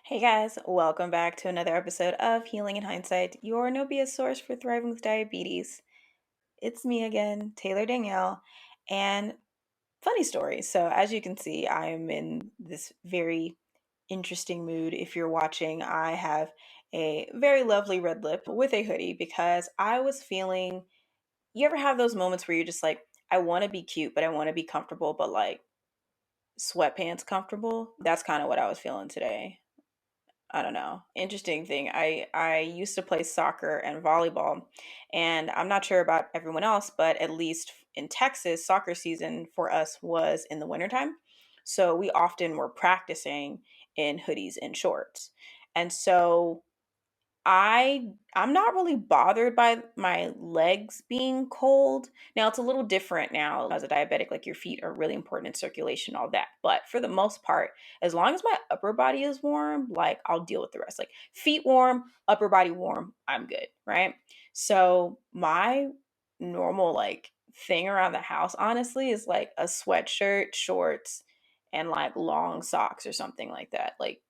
Hey guys, welcome back to another episode of Healing in Hindsight, your no BS source for thriving with diabetes. It's me again, Taylor Danielle, and funny story. So, as you can see, I'm in this very interesting mood. If you're watching, I have a very lovely red lip with a hoodie because I was feeling. You ever have those moments where you're just like, I want to be cute, but I want to be comfortable, but like sweatpants comfortable? That's kind of what I was feeling today. I don't know. Interesting thing. I used to play soccer and volleyball, and I'm not sure about everyone else, but at least in Texas, soccer season for us was in the wintertime. So we often were practicing in hoodies and shorts. And so I'm not really bothered by my legs being cold. Now it's a little different now as a diabetic, like your feet are really important in circulation, all that. But for the most part, as long as my upper body is warm, like I'll deal with the rest. Like feet warm, upper body warm, I'm good, right? So my normal like thing around the house honestly is like a sweatshirt, shorts, and like long socks or something like that. Like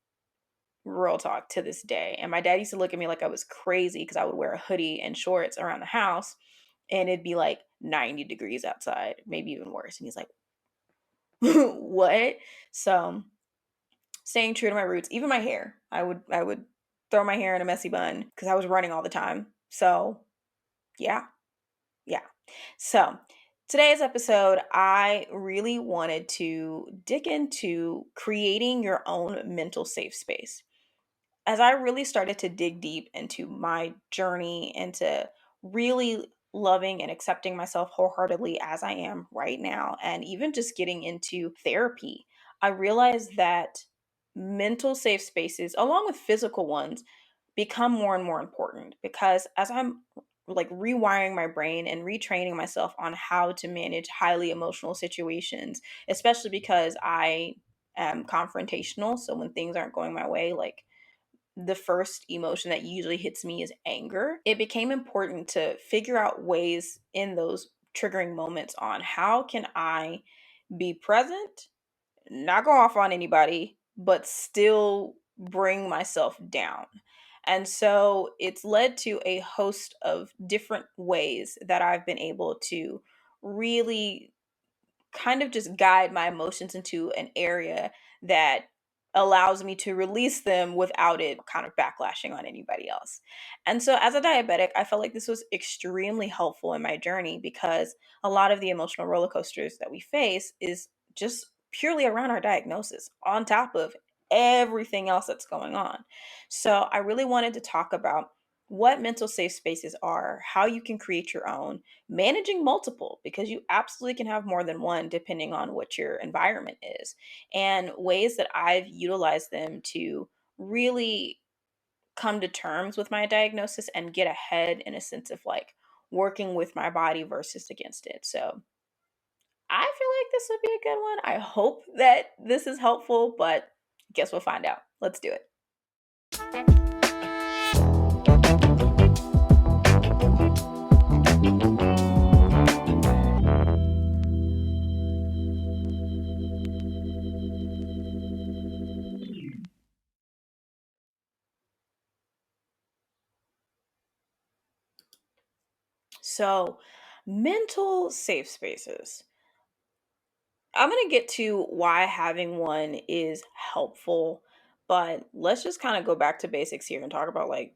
real talk to this day. And my dad used to look at me like I was crazy because I would wear a hoodie and shorts around the house and it'd be like 90 degrees outside, maybe even worse. And he's like, what? So staying true to my roots, even my hair. I would throw my hair in a messy bun because I was running all the time. So yeah, yeah. So today's episode, I really wanted to dig into creating your own mental safe space. As I really started to dig deep into my journey into really loving and accepting myself wholeheartedly as I am right now, and even just getting into therapy, I realized that mental safe spaces, along with physical ones, become more and more important because as I'm like rewiring my brain and retraining myself on how to manage highly emotional situations, especially because I am confrontational. So when things aren't going my way, like the first emotion that usually hits me is anger. It became important to figure out ways in those triggering moments on how can I be present, not go off on anybody, but still bring myself down. And so it's led to a host of different ways that I've been able to really kind of just guide my emotions into an area that allows me to release them without it kind of backlashing on anybody else. And so as a diabetic, I felt like this was extremely helpful in my journey because a lot of the emotional roller coasters that we face is just purely around our diagnosis on top of everything else that's going on. So I really wanted to talk about what mental safe spaces are, how you can create your own, managing multiple because you absolutely can have more than one depending on what your environment is, and ways that I've utilized them to really come to terms with my diagnosis and get ahead in a sense of like working with my body versus against it. So I feel like this would be a good one. I hope that this is helpful, but guess we'll find out. Let's do it. So, mental safe spaces. I'm going to get to why having one is helpful, but let's just kind of go back to basics here and talk about like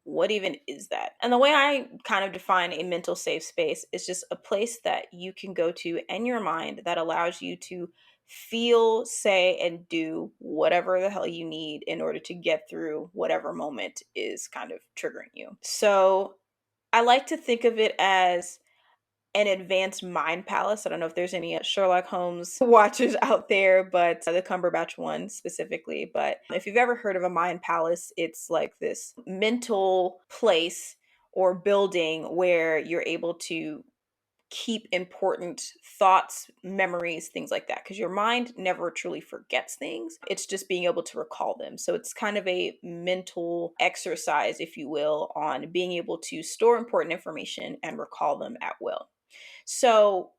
what even is that? And the way I kind of define a mental safe space is just a place that you can go to in your mind that allows you to feel, say, and do whatever the hell you need in order to get through whatever moment is kind of triggering you. So I like to think of it as an advanced mind palace. I don't know if there's any Sherlock Holmes watchers out there, but the Cumberbatch one specifically. But if you've ever heard of a mind palace, it's like this mental place or building where you're able to keep important thoughts, memories, things like that. Because your mind never truly forgets things. It's just being able to recall them. So it's kind of a mental exercise, if you will, on being able to store important information and recall them at will. So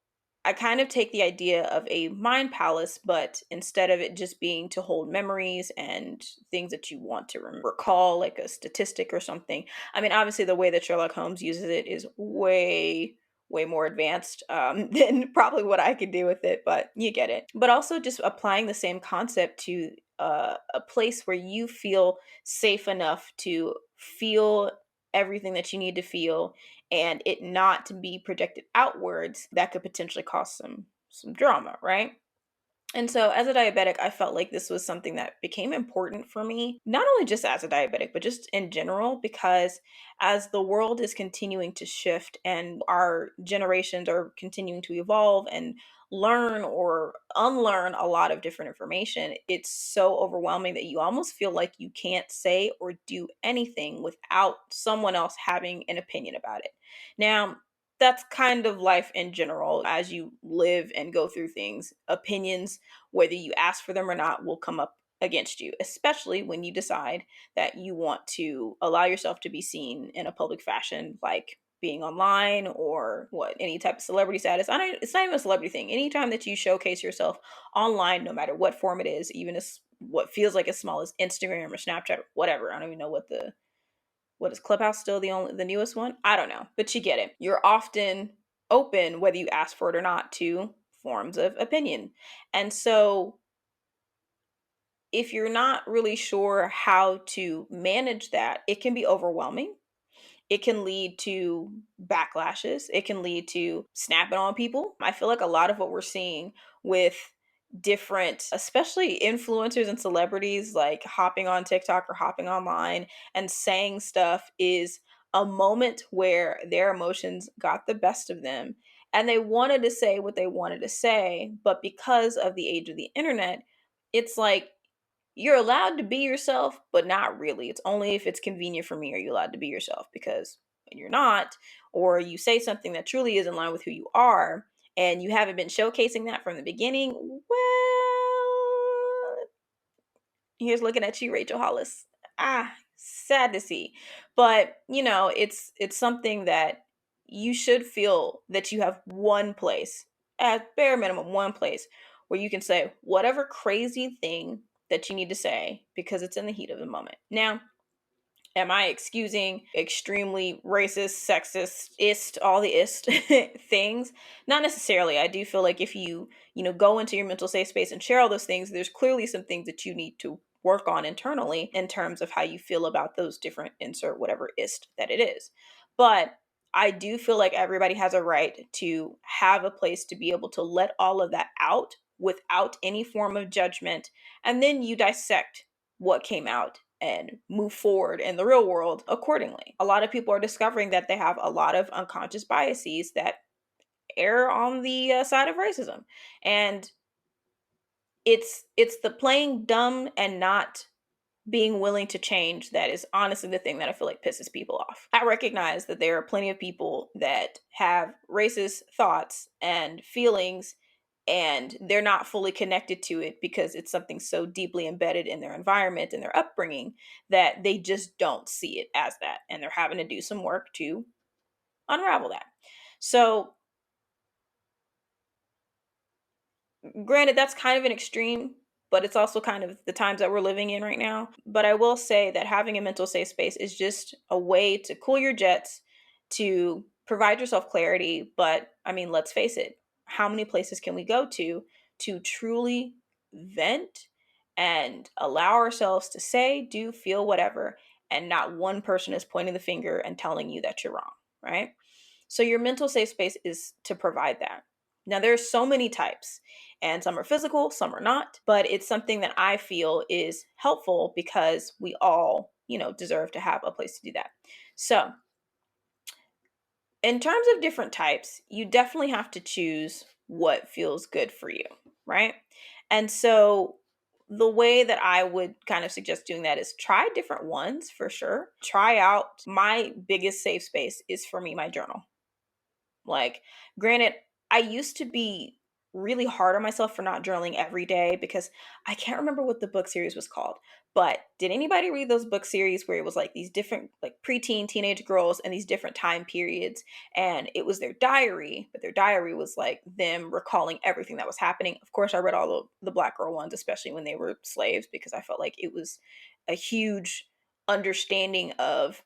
I kind of take the idea of a mind palace, but instead of it just being to hold memories and things that you want to recall, like a statistic or something. I mean, obviously, the way that Sherlock Holmes uses it is way more advanced than probably what I could do with it, but you get it. But also just applying the same concept to a place where you feel safe enough to feel everything that you need to feel and it not to be projected outwards, that could potentially cause some drama, right? And so as a diabetic, I felt like this was something that became important for me, not only just as a diabetic, but just in general, because as the world is continuing to shift and our generations are continuing to evolve and learn or unlearn a lot of different information, it's so overwhelming that you almost feel like you can't say or do anything without someone else having an opinion about it. Now, that's kind of life in general. As you live and go through things, opinions, whether you ask for them or not, will come up against you, especially when you decide that you want to allow yourself to be seen in a public fashion, like being online or what, any type of celebrity status. It's not even a celebrity thing. Anytime that you showcase yourself online, no matter what form it is, even as what feels like as small as Instagram or Snapchat, or whatever. I don't even know what is Clubhouse still the newest one? I don't know, but you get it. You're often open, whether you ask for it or not, to forms of opinion. And so if you're not really sure how to manage that, it can be overwhelming. It can lead to backlashes. It can lead to snapping on people. I feel like a lot of what we're seeing with different, especially influencers and celebrities, like hopping on TikTok or hopping online and saying stuff, is a moment where their emotions got the best of them and they wanted to say what they wanted to say. But because of the age of the internet, it's like you're allowed to be yourself, but not really. It's only if it's convenient for me are you allowed to be yourself, because when you're not, or you say something that truly is in line with who you are, and you haven't been showcasing that from the beginning, well, here's looking at you, Rachel Hollis. Sad to see. But, it's something that you should feel that you have one place, at bare minimum, one place where you can say whatever crazy thing that you need to say because it's in the heat of the moment. Now, am I excusing extremely racist, sexist, all the ist things? Not necessarily. I do feel like if you go into your mental safe space and share all those things, there's clearly some things that you need to work on internally in terms of how you feel about those different insert whatever ist that it is. But I do feel like everybody has a right to have a place to be able to let all of that out without any form of judgment. And then you dissect what came out and move forward in the real world accordingly. A lot of people are discovering that they have a lot of unconscious biases that err on the side of racism. And it's the playing dumb and not being willing to change that is honestly the thing that I feel like pisses people off. I recognize that there are plenty of people that have racist thoughts and feelings and they're not fully connected to it because it's something so deeply embedded in their environment and their upbringing that they just don't see it as that. And they're having to do some work to unravel that. So, granted, that's kind of an extreme, but it's also kind of the times that we're living in right now. But I will say that having a mental safe space is just a way to cool your jets, to provide yourself clarity. But I mean, let's face it, how many places can we go to truly vent and allow ourselves to say, do, feel, whatever, and not one person is pointing the finger and telling you that you're wrong, right? So your mental safe space is to provide that. Now, there's so many types, and some are physical, some are not, but it's something that I feel is helpful because we all, deserve to have a place to do that. So, in terms of different types, you definitely have to choose what feels good for you, right? And so, the way that I would kind of suggest doing that is try different ones for sure. Try out my biggest safe space is for me, my journal. Like, granted, I used to be really hard on myself for not journaling every day because I can't remember what the book series was called. But did anybody read those book series where it was like these different like preteen teenage girls and these different time periods, and it was their diary, but their diary was like them recalling everything that was happening. Of course, I read all the Black girl ones, especially when they were slaves, because I felt like it was a huge understanding of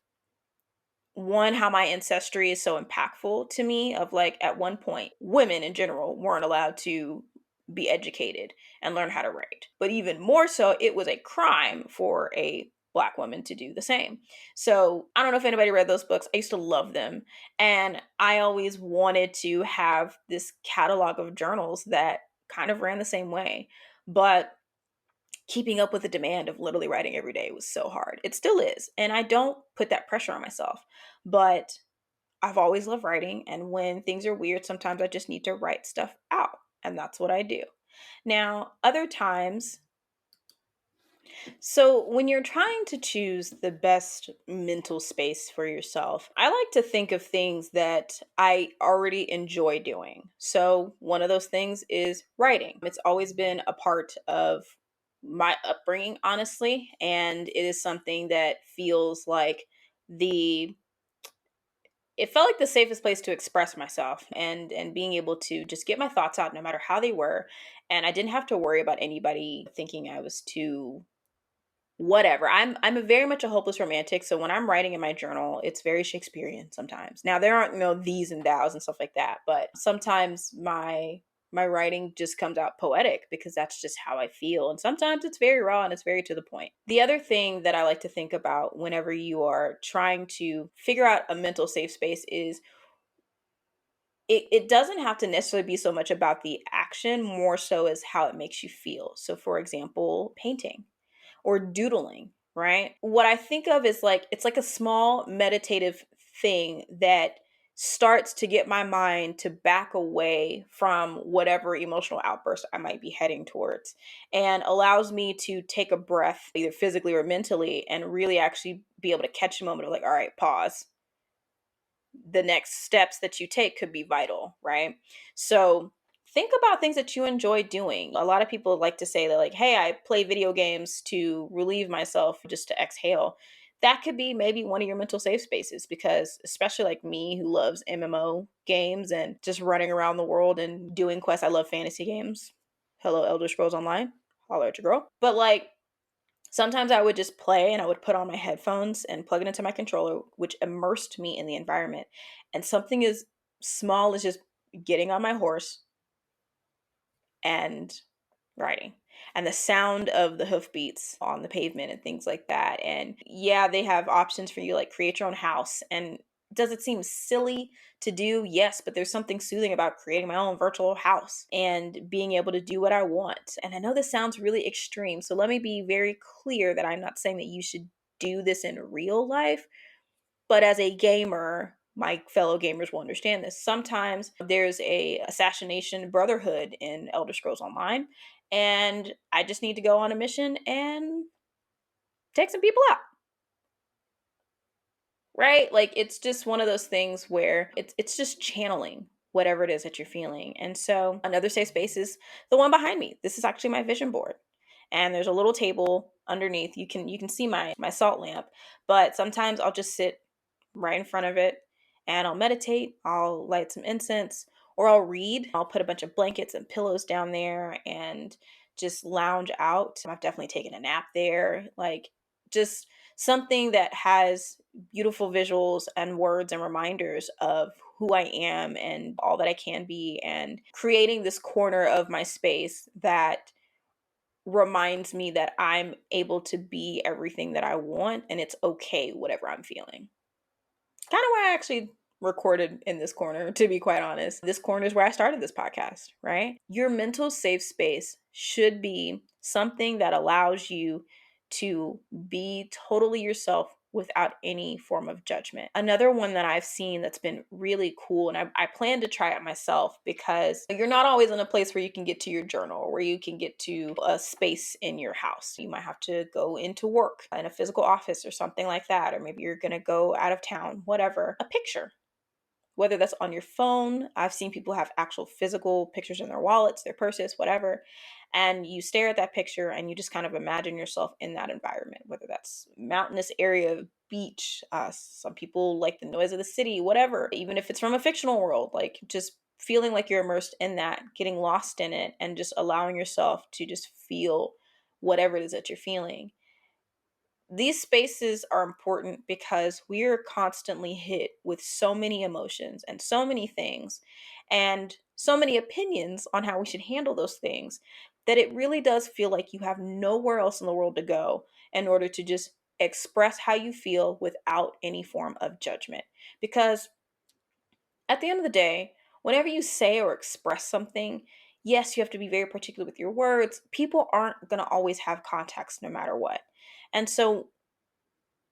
one, how my ancestry is so impactful to me, of like at one point women in general weren't allowed to be educated and learn how to write, but even more so it was a crime for a Black woman to do the same. So I don't know if anybody read those books. I used to love them, and I always wanted to have this catalog of journals that kind of ran the same way, but keeping up with the demand of literally writing every day was so hard. It still is. And I don't put that pressure on myself. But I've always loved writing. And when things are weird, sometimes I just need to write stuff out. And that's what I do. Now, other times, so when you're trying to choose the best mental space for yourself, I like to think of things that I already enjoy doing. So one of those things is writing. It's always been a part of my upbringing, honestly, and it is something that feels like the it felt like the safest place to express myself and being able to just get my thoughts out no matter how they were, and I didn't have to worry about anybody thinking I was too whatever. I'm a very much a hopeless romantic. So when I'm writing in my journal, it's very Shakespearean sometimes. Now there aren't these and thous and stuff like that, but sometimes my writing just comes out poetic because that's just how I feel. And sometimes it's very raw and it's very to the point. The other thing that I like to think about whenever you are trying to figure out a mental safe space is it doesn't have to necessarily be so much about the action, more so as how it makes you feel. So for example, painting or doodling, right? What I think of is like it's like a small meditative thing that starts to get my mind to back away from whatever emotional outburst I might be heading towards and allows me to take a breath, either physically or mentally, and really actually be able to catch a moment of like, all right, pause. The next steps that you take could be vital, right? So think about things that you enjoy doing. A lot of people like to say that, like, hey, I play video games to relieve myself, just to exhale. That could be maybe one of your mental safe spaces because, especially like me who loves MMO games and just running around the world and doing quests, I love fantasy games. Hello, Elder Scrolls Online. Holler at your girl. But like, sometimes I would just play and I would put on my headphones and plug it into my controller, which immersed me in the environment. And something as small as just getting on my horse and riding. And the sound of the hoofbeats on the pavement and things like that. And yeah, they have options for you, like create your own house. And does it seem silly to do? Yes, but there's something soothing about creating my own virtual house and being able to do what I want. And I know this sounds really extreme, so let me be very clear that I'm not saying that you should do this in real life, but as a gamer, my fellow gamers will understand this. Sometimes there's a assassination brotherhood in Elder Scrolls Online, and I just need to go on a mission and take some people out. Right? Like it's just one of those things where it's just channeling whatever it is that you're feeling. And so another safe space is the one behind me. This is actually my vision board. And there's a little table underneath. You can see my salt lamp, but sometimes I'll just sit right in front of it and I'll meditate, I'll light some incense, or I'll read. I'll put a bunch of blankets and pillows down there and just lounge out. I've definitely taken a nap there. Like just something that has beautiful visuals and words and reminders of who I am and all that I can be, and creating this corner of my space that reminds me that I'm able to be everything that I want and it's okay whatever I'm feeling. Kind of why I actually recorded in this corner, to be quite honest. This corner is where I started this podcast, right? Your mental safe space should be something that allows you to be totally yourself without any form of judgment. Another one that I've seen that's been really cool, and I plan to try it myself because you're not always in a place where you can get to your journal or where you can get to a space in your house. You might have to go into work in a physical office or something like that, or maybe you're going to go out of town, whatever. A picture. whether that's on your phone. I've seen people have actual physical pictures in their wallets, their purses, whatever. And you stare at that picture and you just kind of imagine yourself in that environment, whether that's mountainous area, beach. Some people like the noise of the city, whatever. Even if it's from a fictional world, like just feeling like you're immersed in that, getting lost in it, and just allowing yourself to just feel whatever it is that you're feeling. These spaces are important because we're constantly hit with so many emotions and so many things and so many opinions on how we should handle those things that it really does feel like you have nowhere else in the world to go in order to just express how you feel without any form of judgment. Because at the end of the day, whenever you say or express something, yes, you have to be very particular with your words. People aren't going to always have context no matter what. And so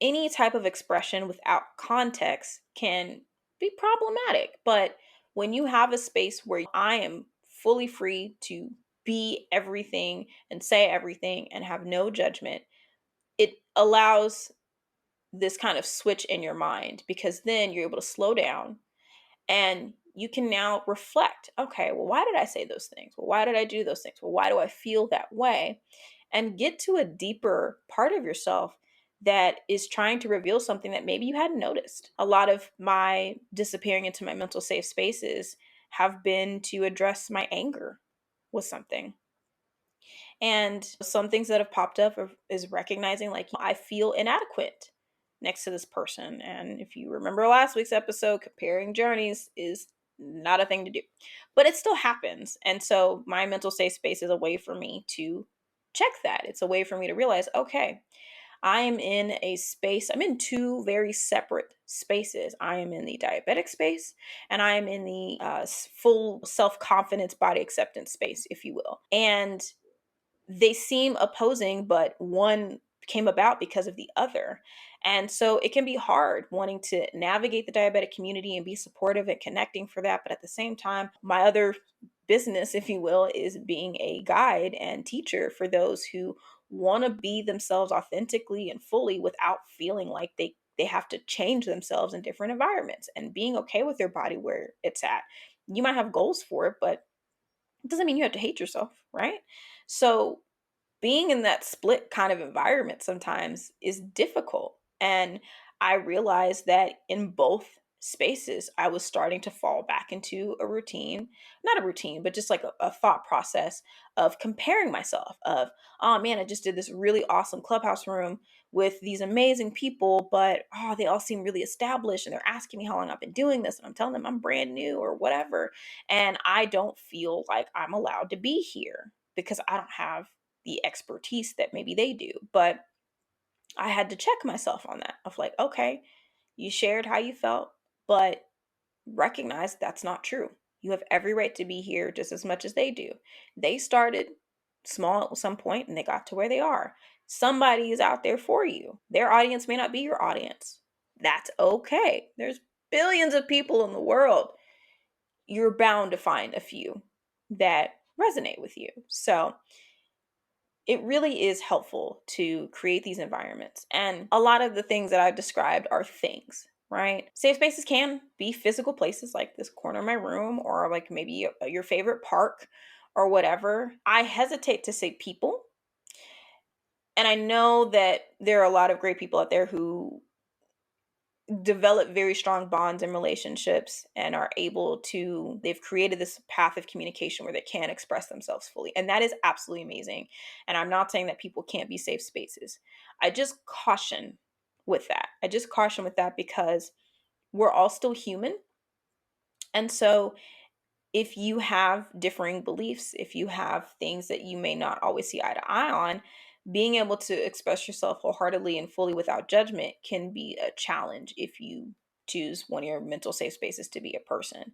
any type of expression without context can be problematic. But when you have a space where I am fully free to be everything and say everything and have no judgment, it allows this kind of switch in your mind, because then you're able to slow down and you can now reflect. Okay, well, why did I say those things? Well, why did I do those things? Well, why do I feel that way? And get to a deeper part of yourself that is trying to reveal something that maybe you hadn't noticed. A lot of my disappearing into my mental safe spaces have been to address my anger with something. And some things that have popped up is recognizing, like, I feel inadequate next to this person. And if you remember last week's episode, comparing journeys is not a thing to do, but it still happens. And so my mental safe space is a way for me to check that. It's a way for me to realize, okay, I am in a space, I'm in two very separate spaces. I am in the diabetic space and I am in the full self confidence, body acceptance space, if you will. And they seem opposing, but one came about because of the other. And so it can be hard wanting to navigate the diabetic community and be supportive and connecting for that. But at the same time, my other business, if you will, is being a guide and teacher for those who want to be themselves authentically and fully without feeling like they have to change themselves in different environments, and being okay with their body where it's at. You might have goals for it, but it doesn't mean you have to hate yourself, right? So being in that split kind of environment sometimes is difficult. And I realized that in both spaces, I was starting to fall back into a routine, not a routine, but just like a thought process of comparing myself of, oh man, I just did this really awesome clubhouse room with these amazing people, but oh, they all seem really established and they're asking me how long I've been doing this. And I'm telling them I'm brand new or whatever. And I don't feel like I'm allowed to be here because I don't have the expertise that maybe they do. But I had to check myself on that of like, okay, you shared how you felt, but recognize that's not true. You have every right to be here just as much as they do. They started small at some point and they got to where they are. Somebody is out there for you. Their audience may not be your audience. That's okay. There's billions of people in the world. You're bound to find a few that resonate with you. So it really is helpful to create these environments. And a lot of the things that I've described are things, right? Safe spaces can be physical places like this corner of my room, or like maybe your favorite park or whatever. I hesitate to say people. And I know that there are a lot of great people out there who develop very strong bonds and relationships and are able to, they've created this path of communication where they can express themselves fully, and that is absolutely amazing. And I'm not saying that people can't be safe spaces. I just caution with that. Because we're all still human. And so if you have differing beliefs, if you have things that you may not always see eye to eye on, being able to express yourself wholeheartedly and fully without judgment can be a challenge if you choose one of your mental safe spaces to be a person.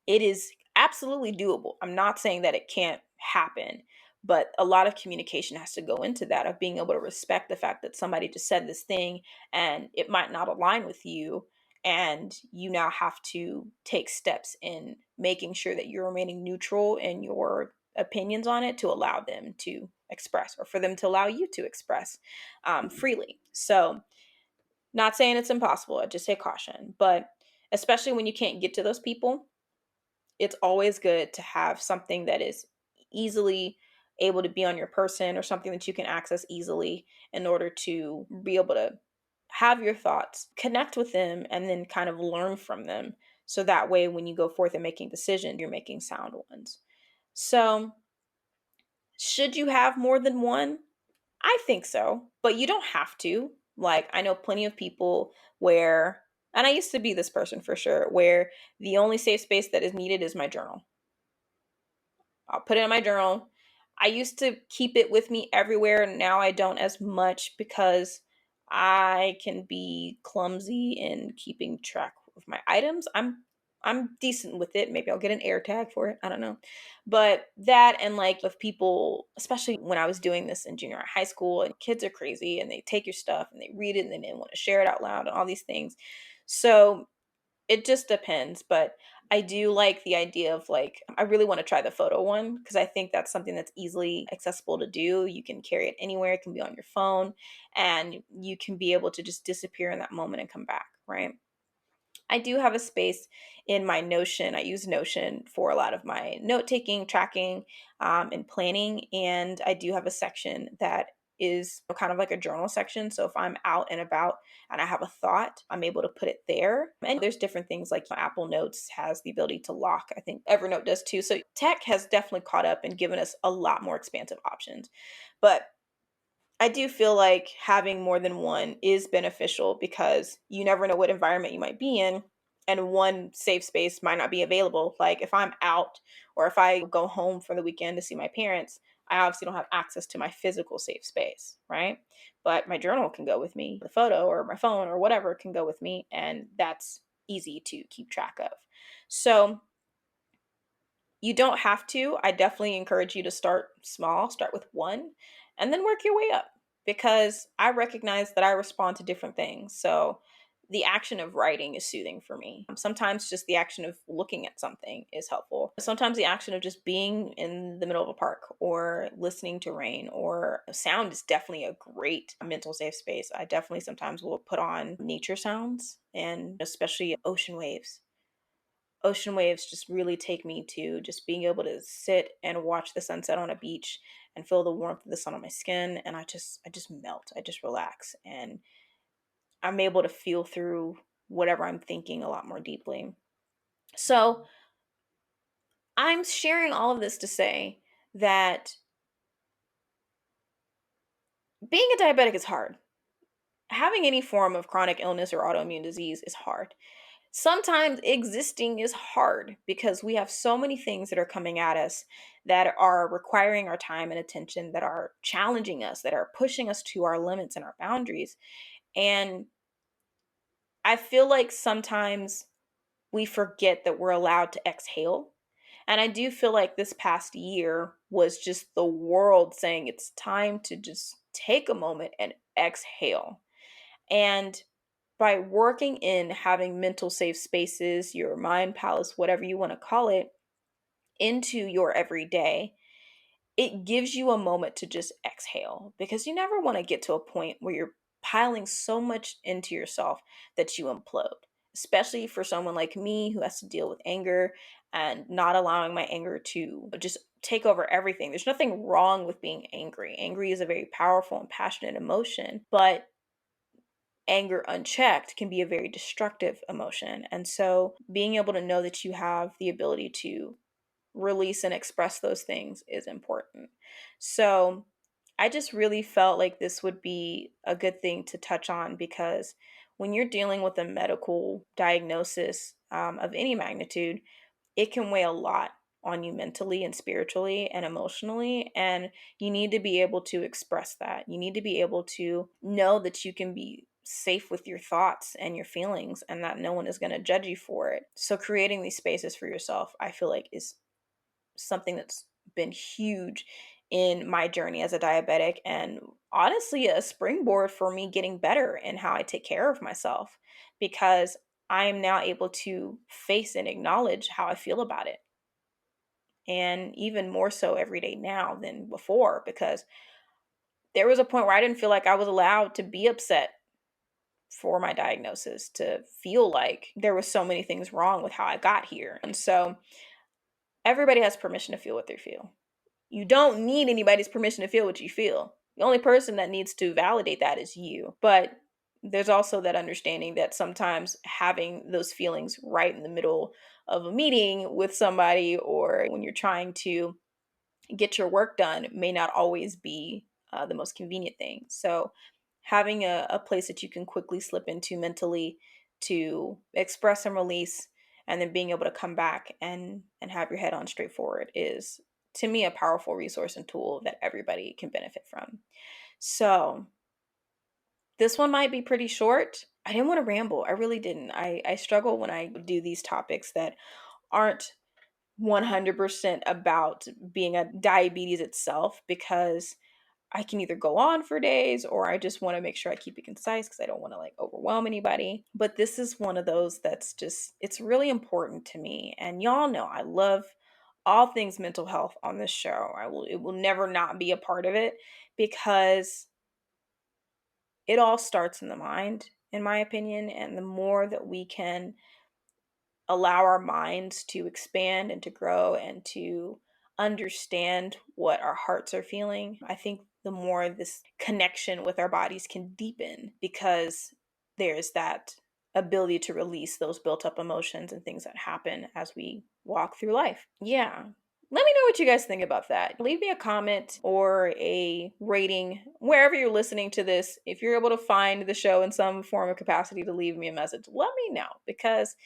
It is absolutely doable. I'm not saying that it can't happen, but a lot of communication has to go into that, of being able to respect the fact that somebody just said this thing and it might not align with you, and you now have to take steps in making sure that you're remaining neutral in your opinions on it to allow them to express, or for them to allow you to express freely. So not saying it's impossible, I just say caution. But especially when you can't get to those people. It's always good to have something that is easily able to be on your person, or something that you can access easily, in order to be able to have your thoughts, connect with them, and then kind of learn from them. So that way, when you go forth and making decisions, you're making sound ones. So, should you have more than one? I think so, but you don't have to. Like, I know plenty of people where, and I used to be this person for sure, where the only safe space that is needed is my journal. I'll put it in my journal. I used to keep it with me everywhere. Now I don't as much, because I can be clumsy in keeping track of my items. I'm decent with it. Maybe I'll get an air tag for it. I don't know. But that, and like with people, especially when I was doing this in junior high school, and kids are crazy and they take your stuff and they read it and then they want to share it out loud and all these things. So it just depends, but I do like the idea of, like, I really want to try the photo one, because I think that's something that's easily accessible to do. You can carry it anywhere, it can be on your phone, and you can be able to just disappear in that moment and come back, right? I do have a space in my Notion. I use Notion for a lot of my note taking, tracking, and planning. And I do have a section that is kind of like a journal section. So if I'm out and about and I have a thought, I'm able to put it there. And there's different things, like Apple Notes has the ability to lock. I think Evernote does too. So tech has definitely caught up and given us a lot more expansive options. But I do feel like having more than one is beneficial, because you never know what environment you might be in, and one safe space might not be available. Like if I'm out, or if I go home for the weekend to see my parents, I obviously don't have access to my physical safe space, right? But my journal can go with me, the photo or my phone or whatever can go with me, and that's easy to keep track of. So you don't have to. I definitely encourage you to start small, start with one, and then work your way up, because I recognize that I respond to different things. So the action of writing is soothing for me. Sometimes just the action of looking at something is helpful. Sometimes the action of just being in the middle of a park or listening to rain or sound is definitely a great mental safe space. I definitely sometimes will put on nature sounds, and especially ocean waves just really take me to just being able to sit and watch the sunset on a beach and feel the warmth of the sun on my skin, and I just melt. I just relax, and I'm able to feel through whatever I'm thinking a lot more deeply. So, I'm sharing all of this to say that being a diabetic is hard. Having any form of chronic illness or autoimmune disease is hard. Sometimes existing is hard, because we have so many things that are coming at us that are requiring our time and attention, that are challenging us, that are pushing us to our limits and our boundaries. And I feel like sometimes we forget that we're allowed to exhale. And I do feel like this past year was just the world saying it's time to just take a moment and exhale. And by working in having mental safe spaces, your mind palace, whatever you want to call it, into your everyday, it gives you a moment to just exhale, because you never want to get to a point where you're piling so much into yourself that you implode. Especially for someone like me who has to deal with anger and not allowing my anger to just take over everything. There's nothing wrong with being angry. Angry is a very powerful and passionate emotion, but anger unchecked can be a very destructive emotion. And so being able to know that you have the ability to release and express those things is important. So I just really felt like this would be a good thing to touch on, because when you're dealing with a medical diagnosis of any magnitude, it can weigh a lot on you mentally and spiritually and emotionally. And you need to be able to express that. You need to be able to know that you can be safe with your thoughts and your feelings, and that no one is going to judge you for it. So creating these spaces for yourself, I feel like, is something that's been huge in my journey as a diabetic, and honestly a springboard for me getting better in how I take care of myself, because I am now able to face and acknowledge how I feel about it. And even more so every day now than before, because there was a point where I didn't feel like I was allowed to be upset for my diagnosis, to feel like there was so many things wrong with how I got here. And so everybody has permission to feel what they feel. You don't need anybody's permission to feel what you feel. The only person that needs to validate that is you. But there's also that understanding that sometimes having those feelings right in the middle of a meeting with somebody, or when you're trying to get your work done, may not always be the most convenient thing. So having a place that you can quickly slip into mentally to express and release, and then being able to come back and have your head on straight forward, is, to me, a powerful resource and tool that everybody can benefit from. So this one might be pretty short. I didn't want to ramble. I really didn't. I struggle when I do these topics that aren't 100% about being a diabetes itself, because I can either go on for days, or I just want to make sure I keep it concise because I don't want to like overwhelm anybody. But this is one of those that's just, it's really important to me. And y'all know I love all things mental health on this show. It will never not be a part of it, because it all starts in the mind, in my opinion. And the more that we can allow our minds to expand and to grow and to understand what our hearts are feeling, I think the more this connection with our bodies can deepen, because there's that ability to release those built up emotions and things that happen as we walk through life. Yeah. Let me know what you guys think about that. Leave me a comment or a rating wherever you're listening to this. If you're able to find the show in some form of capacity to leave me a message, let me know, because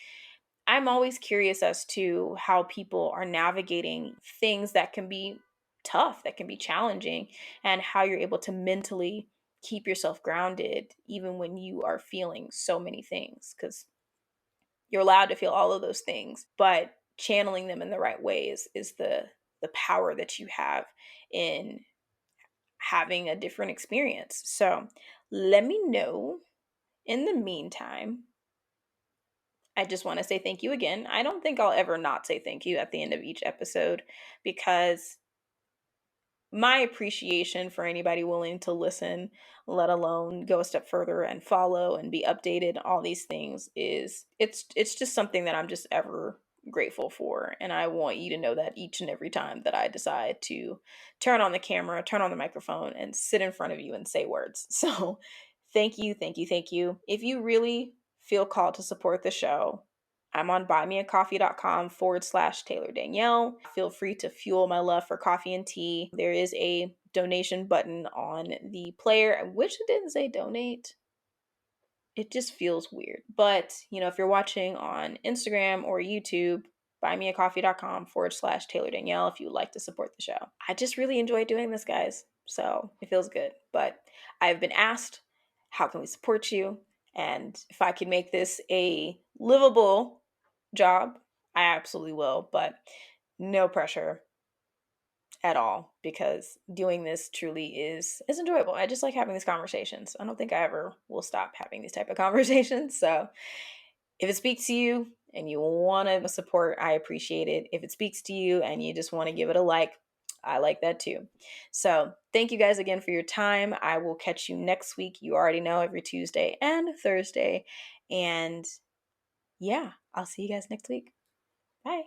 I'm always curious as to how people are navigating things that can be tough, that can be challenging, and how you're able to mentally keep yourself grounded even when you are feeling so many things, because you're allowed to feel all of those things, but channeling them in the right ways is the power that you have in having a different experience. So let me know. In the meantime, I just want to say thank you again. I don't think I'll ever not say thank you at the end of each episode, because my appreciation for anybody willing to listen, let alone go a step further and follow and be updated, all these things, it's just something that I'm just ever grateful for. And I want you to know that each and every time that I decide to turn on the camera, turn on the microphone, and sit in front of you and say words. So thank you, thank you, thank you. If you really feel called to support the show, I'm on buymeacoffee.com/Taylor Danielle. Feel free to fuel my love for coffee and tea. There is a donation button on the player. I wish it didn't say donate. It just feels weird. But, if you're watching on Instagram or YouTube, buymeacoffee.com/Taylor Danielle if you would like to support the show. I just really enjoy doing this, guys. So it feels good. But I've been asked, how can we support you? And if I can make this a livable job, I absolutely will, but no pressure at all, because doing this truly is enjoyable. I just like having these conversations. I don't think I ever will stop having these type of conversations. So if it speaks to you and you want to support, I appreciate it. If it speaks to you and you just want to give it a like, I like that too. So thank you guys again for your time. I will catch you next week. You already know, every Tuesday and Thursday. And yeah, I'll see you guys next week. Bye.